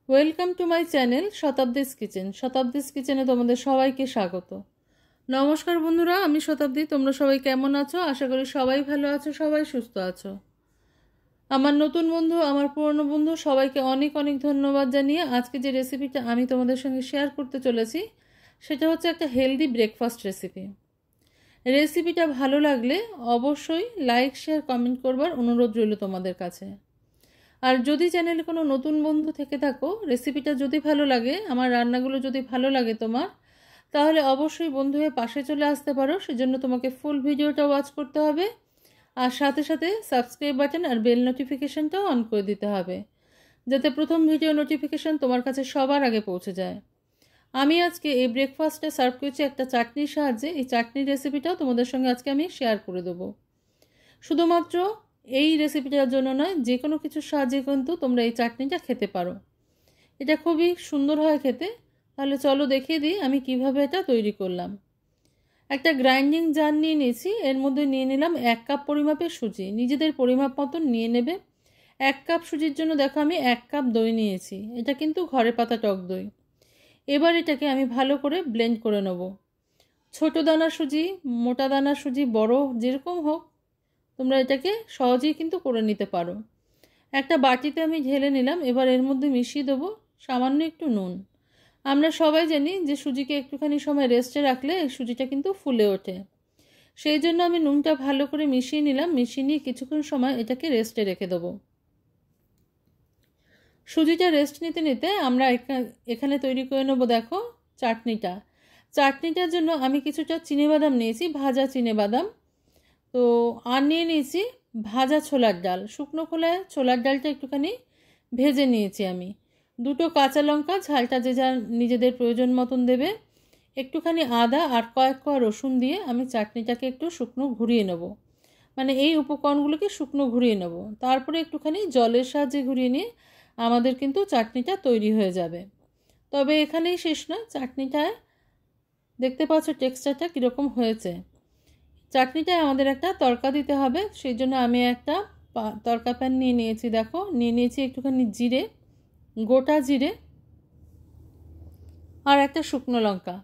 Welcome to my channel Shatabdi's kitchen. Shatabdi's কিচেনে তোমাদের সবাইকে স্বাগত। নমস্কার বন্ধুরা, আমি শতাব্দী। তোমরা সবাই কেমন আছো? আশা করি সবাই ভালো আছো, সবাই সুস্থ আছো। আমার নতুন বন্ধু, আমার পুরনো বন্ধু, সবাইকে অনেক অনেক ধন্যবাদ জানিয়ে আজকে যে রেসিপিটা আমি তোমাদের সঙ্গে শেয়ার করতে চলেছি সেটা হচ্ছে একটা হেলদি ব্রেকফাস্ট রেসিপি। রেসিপিটা ভালো লাগলে অবশ্যই লাইক, শেয়ার, কমেন্ট করবার অনুরোধ রইল তোমাদের কাছে। আর যদি চ্যানেলে কোনো নতুন বন্ধু থেকে থাকো, রেসিপিটা যদি ভালো লাগে, আমার রান্নাগুলো যদি ভালো লাগে তোমার, তাহলে অবশ্যই বন্ধু হয়ে পাশে চলে আসতে পারো। সেজন্য তোমাকে ফুল ভিডিওটা ওয়াচ করতে হবে, আর সাথে সাথে সাবস্ক্রাইব বাটন আর বেল নোটিফিকেশানটাও অন করে দিতে হবে, যাতে প্রথম ভিডিও নোটিফিকেশান তোমার কাছে সবার আগে পৌঁছে যায়। আমি আজকে এই ব্রেকফাস্টে সার্ভ করছি একটা চাটনির সাহায্যে। এই চাটনির রেসিপিটাও তোমাদের সঙ্গে আজকে আমি শেয়ার করে দেবো। শুধুমাত্র এই রেসিপিটার জন্য নয়, যে কোনো কিছুর সাহায্যে কিন্তু তোমরা এই চাটনিটা খেতে পারো। এটা খুবই সুন্দর হয় খেতে। তাহলে চলো দেখিয়ে দিই আমি কিভাবে এটা তৈরি করলাম। একটা গ্রাইন্ডিং জার নিয়ে নিয়েছি, এর মধ্যে নিয়ে নিলাম 1 কাপ পরিমাপের সুজি। নিজেদের পরিমাপ মতন নিয়ে নেবে। 1 কাপ সুজির জন্য দেখো আমি 1 কাপ দই নিয়েছি। এটা কিন্তু ঘরে পাতা টক দই। এবার এটাকে আমি ভালো করে ব্লেন্ড করে নেব। ছোট দানার সুজি, মোটা দানার সুজি, বড় যেরকম হোক, তোমরা এটাকে সহজেই কিন্তু করে নিতে পারো। একটা বাটিতে আমি ঢেলে নিলাম। এবার এর মধ্যে মিশিয়ে দেবো সামান্য একটু নুন। আমরা সবাই জানি যে সুজিকে একটুখানি সময় রেস্টে রাখলে এই সুজিটা কিন্তু ফুলে ওঠে। সেই জন্য আমি নুনটা ভালো করে মিশিয়ে নিলাম। মিশিয়ে নিয়ে কিছুক্ষণ সময় এটাকে রেস্টে রেখে দেবো। সুজিটা রেস্ট নিতে নিতে আমরা এখানে তৈরি করে নেবো দেখো চাটনিটা। চাটনিটার জন্য আমি কিছুটা চিনেবাদাম নিয়েছি, ভাজা চিনেবাদাম। তো আর নিয়ে নিয়েছি ভাজা ছোলার ডাল। শুকনো খোলায় ছোলার ডালটা একটুখানি ভেজে নিয়েছি আমি। 2টো কাঁচা লঙ্কা, ঝালটা যে যার নিজেদের প্রয়োজন মতন দেবে। একটুখানি আদা আর কয়েক কোয়া রসুন দিয়ে আমি চাটনিটাকে একটু শুকনো ঘুরিয়ে নেব। মানে এই উপকরণগুলোকে শুকনো ঘুরিয়ে নেব। তারপরে একটুখানি জলের সাহায্যে ঘুরিয়ে নিয়ে আমাদের কিন্তু চাটনিটা তৈরি হয়ে যাবে। তবে এখানেই শেষ না, চাটনিটায় দেখতে পাচ্ছ টেক্সচারটা কীরকম হয়েছে। চাটনিটায় আমাদের একটা তড়কা দিতে হবে। সেই জন্য আমি একটা তড়কা প্যান নিয়ে নিয়েছি। দেখো নিয়ে নিয়েছি একটুখানি জিরে, গোটা জিরে, আর একটা শুকনো লঙ্কা।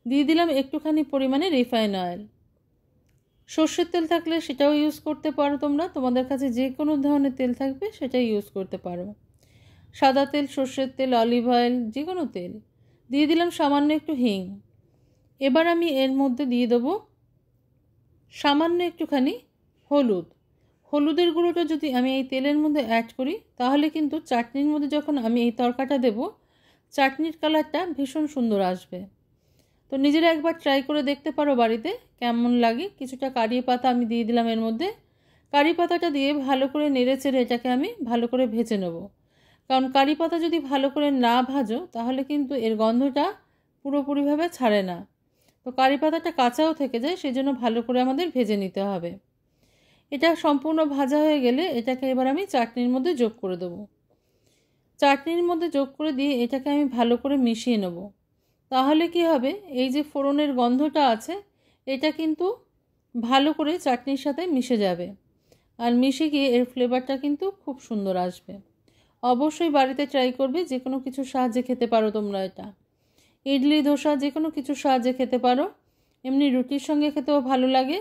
দিয়ে দিলাম একটুখানি পরিমাণে রিফাইন অয়েল। সর্ষের তেল থাকলে সেটাও ইউজ করতে পারো তোমরা। তোমাদের কাছে যে কোনো ধরনের তেল থাকবে সেটাই ইউজ করতে পারো। সাদা তেল, সর্ষের তেল, অলিভ অয়েল, যে কোনো তেল। দিয়ে দিলাম সামান্য একটু হিং। এবার আমি এর মধ্যে দিয়ে দেবো সামান্য একটুখানি হলুদ। হলুদের গুঁড়োটা যদি আমি এই তেলের মধ্যে অ্যাড করি, তাহলে কিন্তু চাটনির মধ্যে যখন আমি এই তরকাটা দেব, চাটনির কালারটা ভীষণ সুন্দর আসবে। তো নিজেরা একবার ট্রাই করে দেখতে পারো বাড়িতে কেমন লাগে। কিছুটা কারি পাতা আমি দিয়ে দিলাম এর মধ্যে। কারি পাতাটা দিয়ে ভালো করে নেড়ে চেড়ে এটাকে আমি ভালো করে ভেজে নেব। কারণ কারি পাতা যদি ভালো করে না ভাজো, তাহলে কিন্তু এর গন্ধটা পুরোপুরিভাবে ছাড়ে না। তো কারি পাতাটা কাঁচাও থেকে যায়, সেই জন্য ভালো করে আমাদের ভেজে নিতে হবে। এটা সম্পূর্ণ ভাজা হয়ে গেলে এটাকে এবার আমি চাটনির মধ্যে যোগ করে দেবো। চাটনির মধ্যে যোগ করে দিয়ে এটাকে আমি ভালো করে মিশিয়ে নেব। তাহলে কি হবে, এই যে ফোড়নের গন্ধটা আছে এটা কিন্তু ভালো করে চাটনির সাথে মিশে যাবে। আর মিশে গিয়ে এর ফ্লেভারটা কিন্তু খুব সুন্দর আসবে। অবশ্যই বাড়িতে ট্রাই করবে। যে কোনো কিছুর সাহায্যে খেতে পারো তোমরা এটা। ইডলি, ধোসা, যে কোনো কিছুর সাহায্যে খেতে পারো। এমনি রুটির সঙ্গে খেতেও ভালো লাগে।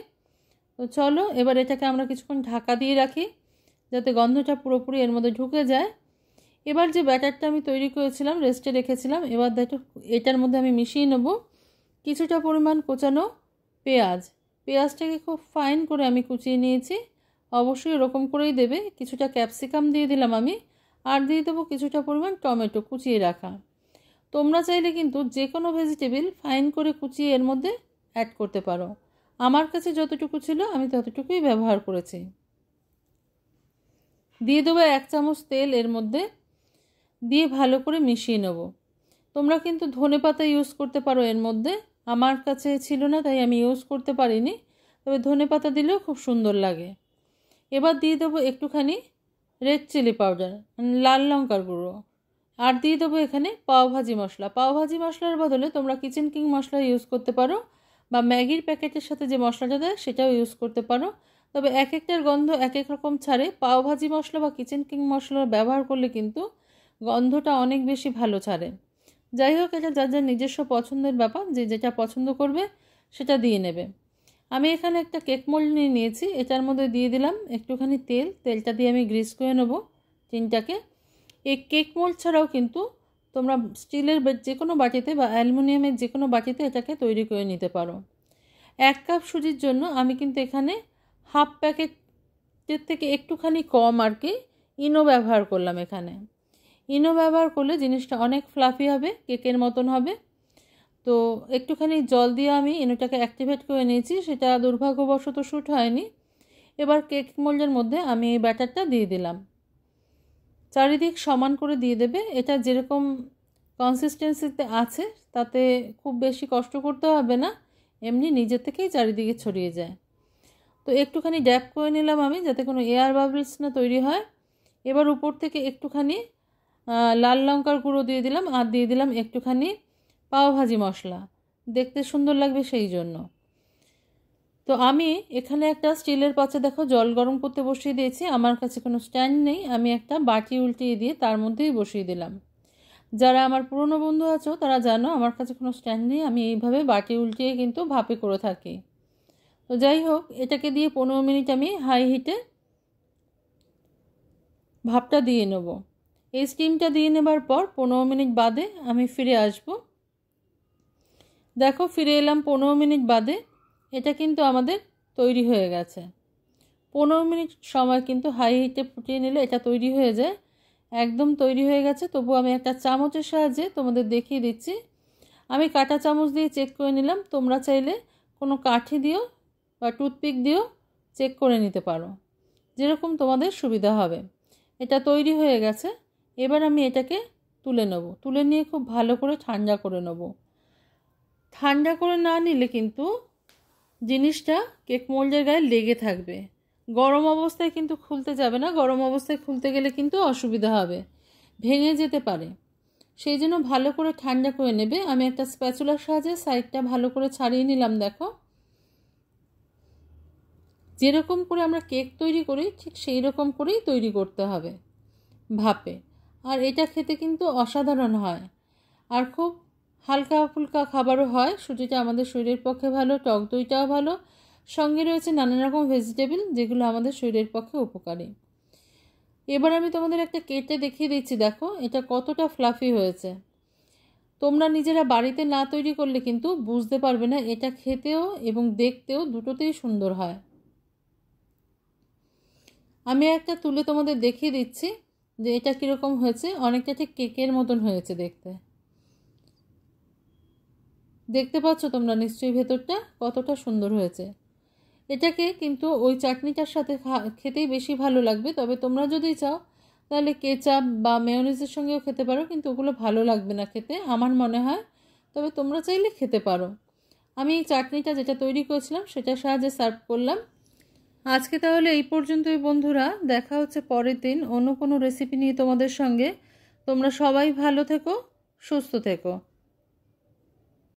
তো চলো এবার এটাকে আমরা কিছুক্ষণ ঢাকা দিয়ে রাখি, যাতে গন্ধটা পুরোপুরি এর মধ্যে ঢুকে যায়। এবার যে ব্যাটারটা আমি তৈরি করেছিলাম, রেস্টে রেখেছিলাম, এবার দেখো এটার মধ্যে আমি মিশিয়ে নেব কিছুটা পরিমাণ কোচানো পেঁয়াজ। পেঁয়াজটাকে খুব ফাইন করে আমি কুচিয়ে নিয়েছি। অবশ্যই এরকম করেই দেবে। কিছুটা ক্যাপসিকাম দিয়ে দিলাম আমি, আর দিয়ে দেবো কিছুটা পরিমাণ টমেটো কুচিয়ে রাখা। তোমরা চাইলে কিন্তু যে কোনো ভেজিটেবল ফাইন করে কুচিয়ে এর মধ্যে অ্যাড করতে পারো। আমার কাছে যতটুকু ছিল আমি ততটুকুই ব্যবহার করেছি। দিয়ে দেবো 1 চামচ তেল এর মধ্যে, দিয়ে ভালো করে মিশিয়ে নেব। তোমরা কিন্তু ধনেপাতা ইউজ করতে পারো এর মধ্যে। আমার কাছে ছিল না তাই আমি ইউজ করতে পারিনি, তবে ধনেপাতা দিলেও খুব সুন্দর লাগে। এবার দিয়ে দেবো একটুখানি রেড চিলি পাউডার, লাল লঙ্কার গুঁড়ো। আর দিয়ে দেবো এখানে পাওভাজি মশলা। পাওভাজি মশলার বদলে তোমরা কিচেন কিং মশলা ইউজ করতে পারো, বা ম্যাগির প্যাকেটের সাথে যে মশলাটা দেয় সেটাও ইউজ করতে পারো। তবে এক একটার গন্ধ এক এক রকম ছাড়ে। পাওভাজি মশলা বা কিচেন কিং মশলা ব্যবহার করলে কিন্তু গন্ধটা অনেক বেশি ভালো ছাড়ে। যাই হোক, এটা যার যার নিজস্ব পছন্দের ব্যাপার, যে যেটা পছন্দ করবে সেটা দিয়ে নেবে। আমি এখানে একটা কেক মোল্ড নিয়ে নিয়েছি, এটার মধ্যে দিয়ে দিলাম একটুখানি তেল। তেলটা দিয়ে আমি গ্রিস করে নেব টিনটাকে। এই কেক মোল্ড ছাড়াও কিন্তু তোমরা স্টিলের যে কোনো বাটিতে বা অ্যালুমিনিয়ামের যে কোনো বাটিতে এটাকে তৈরি করে নিতে পারো। 1 কাপ সুজির জন্য আমি কিন্তু এখানে হাফ প্যাকেটের থেকে একটুখানি কম আর কি ইনো ব্যবহার করলাম। এখানে ইনো ব্যবহার করলে জিনিসটা অনেক ফ্লাফি হবে, কেকের মতন হবে। তো একটুখানি জল দিয়ে আমি ইনোটাকে অ্যাক্টিভেট করে নিয়েছি, সেটা দুর্ভাগ্যবশত শ্যুট হয়নি। এবার কেক মোল্ডের মধ্যে আমি এই ব্যাটারটা দিয়ে দিলাম। চারিদিক সমান করে দিয়ে দেবে। এটা যেরকম কনসিস্টেন্সিতে আছে তাতে খুব বেশি কষ্ট করতে হবে না, এমনি নিজে থেকেই চারিদিকে ছড়িয়ে যায়। তো একটুখানি ড্যাপ করে নিলাম আমি, যাতে কোনো এয়ার বাবলস না তৈরি হয়। এবার উপর থেকে একটুখানি লাল লঙ্কার গুঁড়ো দিয়ে দিলাম, আর দিয়ে দিলাম একটুখানি পাওভাজি মশলা, দেখতে সুন্দর লাগবে সেই জন্য। তো আমি এখানে একটা স্টিলের পাত্রে দেখো জল গরম করতে বসিয়ে দিয়েছি। আমার কাছে কোনো স্ট্যান্ড নেই, আমি একটা বাটি উল্টিয়ে দিয়ে তার মধ্যেই বসিয়ে দিলাম। যারা আমার পুরনো বন্ধু আছো তারা জানো আমার কাছে কোনো স্ট্যান্ড নেই, আমি এইভাবে বাটি উল্টিয়ে কিন্তু ভাপে করে থাকি। তো যাই হোক, এটাকে দিয়ে 15 মিনিট আমি হাই হিটে ভাপটা দিয়ে নেব। এই স্টিমটা দিয়ে নেবার পর 15 মিনিট বাদে আমি ফিরে আসব। দেখো ফিরে এলাম 15 মিনিট বাদে। এটা কিন্তু আমাদের তৈরি হয়ে গেছে। 15 মিনিট সময় কিন্তু হাই হিটে ফুটিয়ে নিলে এটা তৈরি হয়ে যায়। একদম তৈরি হয়ে গেছে। তবু আমি একটা চামচের সাহায্যে তোমাদের দেখিয়ে দিচ্ছি। আমি কাঁটা চামচ দিয়ে চেক করে নিলাম, তোমরা চাইলে কোনো কাঠি দিও বা টুথপিক দিও চেক করে নিতে পারো, যেরকম তোমাদের সুবিধা হবে। এটা তৈরি হয়ে গেছে। এবার আমি এটাকে তুলে নেব। তুলে নিয়ে খুব ভালো করে ঠান্ডা করে নেব। ঠান্ডা করে না নিলে কিন্তু জিনিসটা কেক মোল্ডের গায়ে লেগে থাকবে। গরম অবস্থায় কিন্তু খুলতে যাবে না, গরম অবস্থায় খুলতে গেলে কিন্তু অসুবিধা হবে, ভেঙে যেতে পারে। সেই জন্য ভালো করে ঠান্ডা করে নেবে। আমি একটা স্প্যাচুলার সাহায্যে সাইডটা ভালো করে ছাড়িয়ে নিলাম। দেখো যেরকম করে আমরা কেক তৈরি করি ঠিক সেই রকম করেই তৈরি করতে হবে ভাপে। আর এটা খেতে কিন্তু অসাধারণ হয়, আর খুব হালকা ফুলকা খাবারও হয়। সুজিটা আমাদের শরীরের পক্ষে ভালো, টক দইটাও ভালো, সঙ্গে রয়েছে নানান রকম ভেজিটেবল যেগুলো আমাদের শরীরের পক্ষে উপকারী। এবার আমি তোমাদের একটা কেটে দেখিয়ে দিচ্ছি। দেখো এটা কতটা ফ্লাফি হয়েছে। তোমরা নিজেরা বাড়িতে না তৈরি করলে কিন্তু বুঝতে পারবে না, এটা খেতেও এবং দেখতেও দুটোতেই সুন্দর হয়। আমি একটা তুলে তোমাদের দেখিয়ে দিচ্ছি যে এটা কীরকম হয়েছে। অনেকটা ঠিক কেকের মতন হয়েছে দেখতে। দেখতে পাচ্ছ তোমরা নিশ্চয়ই ভেতরটা কতটা সুন্দর হয়েছে। এটাকে কিন্তু ওই চাটনিটার সাথে খেতেই বেশি ভালো লাগবে। তবে তোমরা যদি চাও তাহলে কেচাপ বা মেয়োনিজের সঙ্গেও খেতে পারো, কিন্তু ওগুলো ভালো লাগবে না খেতে আমার মনে হয়। তবে তোমরা চাইলে খেতে পারো। আমি এই চাটনিটা যেটা তৈরি করেছিলাম সেটার সাহায্যে সার্ভ করলাম। আজকে তাহলে এই পর্যন্তই বন্ধুরা। দেখা হচ্ছে পরের দিন অন্য কোনো রেসিপি নিয়ে তোমাদের সঙ্গে। তোমরা সবাই ভালো থেকো, সুস্থ থেকো।